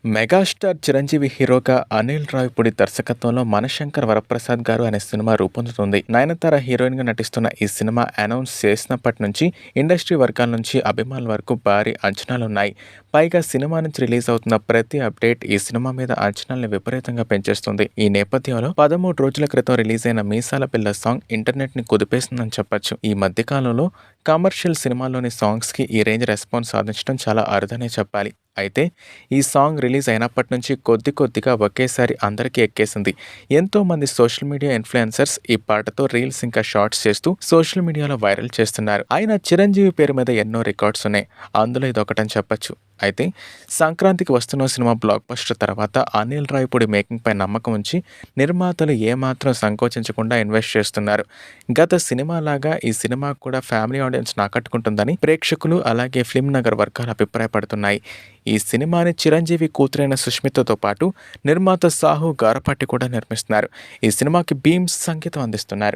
Megastar Chiranjeevi హీరోగా అనిల్ రావిపూడి దర్శకత్వంలో మనశంకర్ వరప్రసాద్ గారు అనే సినిమా రూపొందుతుంది. నయనతార హీరోయిన్ గా నటిస్తున్న ఈ సినిమా అనౌన్స్ చేసినప్పటి నుంచి ఇండస్ట్రీ వర్గాల నుంచి అభిమానుల వరకు భారీ అంచనాలున్నాయి. పైగా సినిమా నుంచి రిలీజ్ అవుతున్న ప్రతి అప్డేట్ ఈ సినిమా మీద అంచనాల్ని విపరీతంగా పెంచేస్తుంది. ఈ నేపథ్యంలో 13 రోజుల క్రితం రిలీజ్ అయిన మీసాల పిల్ల సాంగ్ ఇంటర్నెట్ ని కుదిపేసిందని చెప్పొచ్చు. ఈ మధ్య కాలంలో కమర్షియల్ సినిమాల్లోని సాంగ్స్ కి ఈ రేంజ్ రెస్పాన్స్ సాధించడం చాలా అరుదనే చెప్పాలి. అయితే ఈ సాంగ్ రిలీజ్ అయినప్పటి నుంచి కొద్ది కొద్దిగా ఒకేసారి అందరికీ ఎక్కేసింది. ఎంతో మంది సోషల్ మీడియా ఇన్ఫ్లుయెన్సర్స్ ఈ పాటతో రీల్స్ ఇంకా షార్ట్స్ చేస్తూ సోషల్ మీడియాలో వైరల్ చేస్తున్నారు. ఆయన చిరంజీవి పేరు మీద ఎన్నో రికార్డ్స్ ఉన్నాయి. అందులో ఇదొకటని చెప్పొచ్చు. అయితే సంక్రాంతికి వస్తున్న సినిమా బ్లాక్ బస్టర్ తర్వాత అనిల్ రావిపూడి మేకింగ్ పై నమ్మకం ఉంచి నిర్మాతలు ఏమాత్రం సంకోచించకుండా ఇన్వెస్ట్ చేస్తున్నారు. గత సినిమా లాగా ఈ సినిమా కూడా ఫ్యామిలీ ఆడియన్స్ ఆకట్టుకుంటుందని ప్రేక్షకులు అలాగే ఫిల్మ్ నగర్ వర్గాలు అభిప్రాయపడుతున్నాయి. ఈ సినిమాని చిరంజీవి కూతురైన సుష్మితతో పాటు నిర్మాత సాహు గారపాటి కూడా నిర్మిస్తున్నారు. ఈ సినిమాకి భీమ్స్ సంగీతం అందిస్తున్నారు.